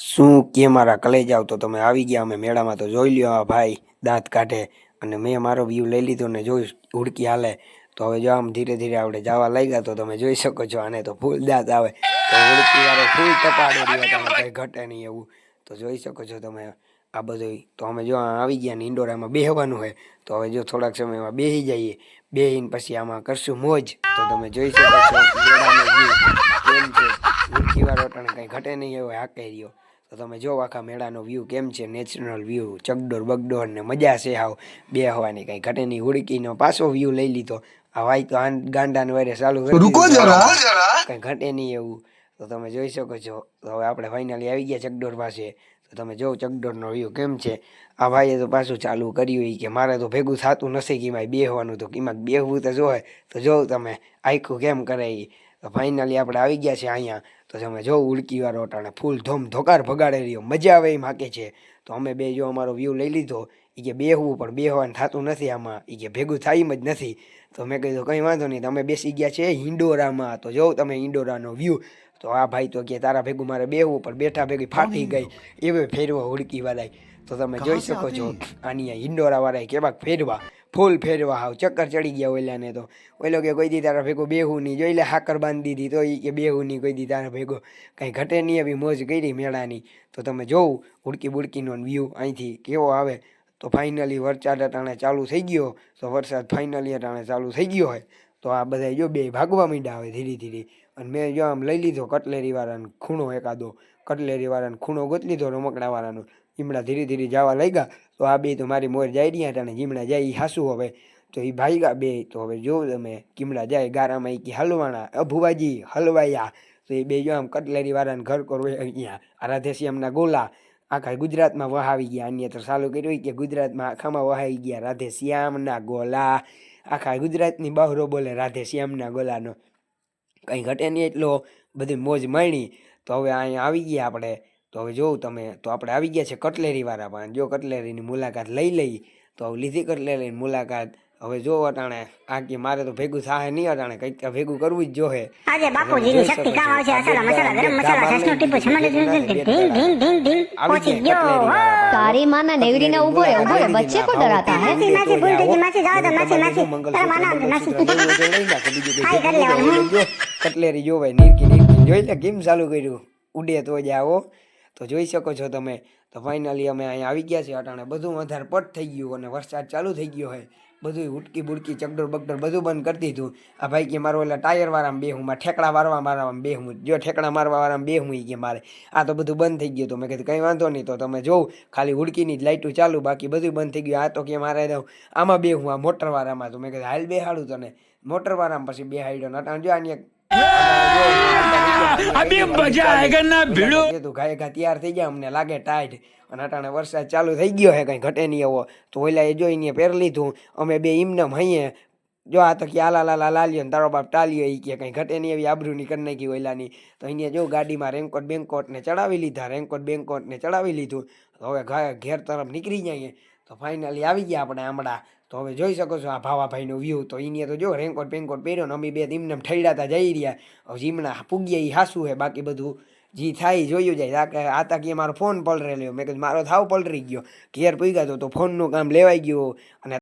શું કે મારા કલેજાવ તો તમે આવી ગયા અમે મેળામાં તો જોઈ લ્યો આ ભાઈ દાંત કાઢે અને મેં મારો વ્યૂ લઈ લીધો ને જોઈ હુડકી હાલે તો હવે જો આમ ધીરે ધીરે આપણે જવા લાગ્યા તો તમે જોઈ શકો છો આને તો ફૂલ દાંત આવે તો હુડકી વાળો ફૂલ તપાડે રહ્યો તમે કંઈ ઘટે નહીં એવું તો જોઈ શકો છો તમે આ બધું તો અમે જો આવી ગયા ને ઇન્ડોરામાં બેહવાનું હોય તો હવે જો થોડાક સમયમાં બેસી જઈએ બેહીને પછી આમાં કરશું મોજ તો તમે જોઈ શકો છો મેળાનો વ્યૂ કેમ છે હુડકી વાળો અટાણે કંઈ ઘટે નહીં એવો હાકે રહ્યો તો તમે જો આખા મેળાનો વ્યૂ કેમ છે નેચરલ વ્યૂ ચકડોળ બગડોળ ને મજા છે હાવ બે હવાની કંઈ ઘટે નહીં હુડકીનો પાછો વ્યૂ લઈ લીધો આ વાય તો ગાંડાને વારે ચાલુ रुको जरा કંઈ ઘટે નહીં એવું તો તમે જોઈ શકો છો તો હવે આપણે ફાઇનલી આવી ગયા ચકડોળ પાસે તો તમે જો ચકડોળનો વ્યૂ કેમ છે આ ભાઈએ તો પાછું ચાલુ કર્યું કે મારે તો ભેગું થતું નથી કે મારે બેહવાનું તો કિંમત બેહવું તો જોવે તો જોઉં તમે આખું કેમ કરે તો ફાઇનલી આપણે આવી ગયા છે અહીંયા તો તમે જો ઉડકીવાળો અટાણે ફૂલ ધોમ ધોકાર ભગાડે રહ્યો મજા આવે એમ હાકે છે તો અમે બે જો અમારો વ્યૂ લઈ લીધો એ કે બેહવું પણ બેહવાનું થતું નથી આમાં એ કે ભેગું થાય એમ જ નથી તો મેં કીધું કંઈ વાંધો નહીં તમે બેસી ગયા છે હિંડોરામાં તો જોઉં તમે હિંડોરાનો વ્યૂ તો આ ભાઈ તો કે તારા ભેગું મારે બેહવું પણ બેઠા ભેગી ફાટી ગઈ એવે ફેરવા હુડકીવાળા તો તમે જોઈ શકો છો આની હિંડોરાવાળા કેવાક ફેરવા ફૂલ ફેરવા હાવ ચક્કર ચડી ગયા ઓલાને તો ઓલો કે કોઈ દી તારા ભેગો બેહું નહીં જોઈ લે હાકર બાંધી દીધી તો એ કે બેહું નહીં કોઈ દી તારા ભેગો કંઈ ઘટે નહીં એવી મોજ કરી મેળાની તો તમે જોવું હુડકી બુડકીનો વ્યૂ અહીંથી કેવો આવે તો ફાઇનલી વરસાદ અટાણે ચાલુ થઈ ગયો તો વરસાદ ફાઇનલી અટાણે ચાલુ થઈ ગયો હોય તો આ બધા જો બે ભાગવા માંડ્યા આવે ધીરે ધીરે અને મેં જો આમ લઈ લીધો કટલેરીવાળાનો ખૂણો એકાદો કટલેરીવાળાનો ખૂણો ગોત લીધો રમકડાવાળાનો જીમડા ધીરે ધીરે જવા લાગ્યા તો આ બે તો મારી મોર જાય રહ્યા હતા ને જીમડા જાય એ હાસું હવે તો એ ભાઈગા બે તો હવે જો તમે કીમડા જાય ગારામાં એ કે હલવાણા અભુવાજી હલવાયા તો એ બે જો આમ કટલેરીવાળાને ઘર કરો અહીંયા આ રાધેશ્યામના ગોલા આખા ગુજરાતમાં વહાવી ગયા અન્ય તો ચાલુ કર્યું કે ગુજરાતમાં આખામાં વહાઈ ગયા રાધેશ્યામના ગોલા આખા ગુજરાતની બહરો બોલે રાધેશ્યામના ગોલાનો કંઈ ઘટે નહીં એટલો બધી મોજ માણી તો હવે અહીંયા આવી ગયા આપણે તો હવે જોઉં તમે તો આપણે આવી ગયા છે કટલેરીવાળા પણ જો કટલેરીની મુલાકાત લઈ લઈ તો હવે લીધી કટલેરીની મુલાકાત હવે જો અટાણે આ કે મારે તો ભેગું થાય નહીં અટાણે કંઈક ભેગું કરવું જ જોહે આજે બાપુજીની શક્તિ કામ આવશે મસાલા મસાલા ગરમ મસાલા સસનો ટીપો છમડે ઢીંગ ઢીંગ ઢીંગ ઢીંગ પહોંચી ગયો તારી માના નેવરીને ઉભો રે બચ્ચે કો ડરાતા હે માસી માસી ભૂલ થઈ ગઈ માસી જાઓ તો માસી તારા માના માસી હાય કરી લેવાનું કટલેરી જોવે નીરકી જોઈ લે કેમ ચાલુ કર્યું ઉડે તો જ આવો તો જોઈ શકો છો તમે તો ફાઇનલી અમે અહીંયા આવી ગયા છે અટાણે બધું વધારે પટ થઈ ગયું અને વરસાદ ચાલુ થઈ ગયો હોય બધું ઉટકી બુડકી ચકડોળ બગડોળ બધું બંધ કરી દીધું આ ભાઈ કે મારો એટલે ટાયર વાળામાં બેહું માં ઠેકડા મારવા મારવામાં બેહું જો ઠેકડા મારવા વાળામાં બેહું કે મારે આ તો બધું બંધ થઈ ગયું તો મેં કીધું કંઈ વાંધો નહીં તો તમે જોઉં ખાલી ઉડકીની જ લાઇટું ચાલુ બાકી બધું બંધ થઈ ગયું આ તો કે મારે આમાં બેહું આ મોટરવાળામાં તો મેં કીધું હાલ બેહાડું તને મોટરવાળામાં પછી બેહાડ્યો અટાણે જો આની अभी मजा आएगा ना भिड़ो ગાય ઘા તૈયાર થઈ ગયા અમને લાગે ટાઈટ અને અટાણે વરસાદ ચાલુ થઈ ગયો હે કઈ ઘટે નહીં એવો તો ઓલા એ જોઈને પહેર લીધું અમે બે એમનેમ હઈએ જો આ તો કે આલા લાલા લાલ્યો ને તારો બાપ ટાલ્યો એ કે કંઈ ઘટે નહીં એવી આબરૂની કરી નાખી ઓલાની તો અહીંયા જો ગાડીમાં રેનકોટ બેંકોટ ને ચડાવી લીધા રેનકોટ બેંકોટ ને ચડાવી લીધું હવે ઘેર તરફ નીકળી જઈએ તો ફાઇનલી આવી ગયા આપણે આમડા તો હવે જોઈ શકો છો આ ભાવાભાઈનો વ્યૂ તો એને તો જો રેનકોટ પેનકોટ પહેર્યો ને અમે બે એમને ઠેડાતા જઈ રહ્યા હવે જીમણા પૂગ્યા એ હાસું હે બાકી બધું જે થાય જોયું જાય આ તા કે મારો ફોન પલરેલો મેં કીધું મારો થાવ પલરી ગયો ઘેર પૂગ્યા તો ફોનનું કામ લેવાઈ ગયું અને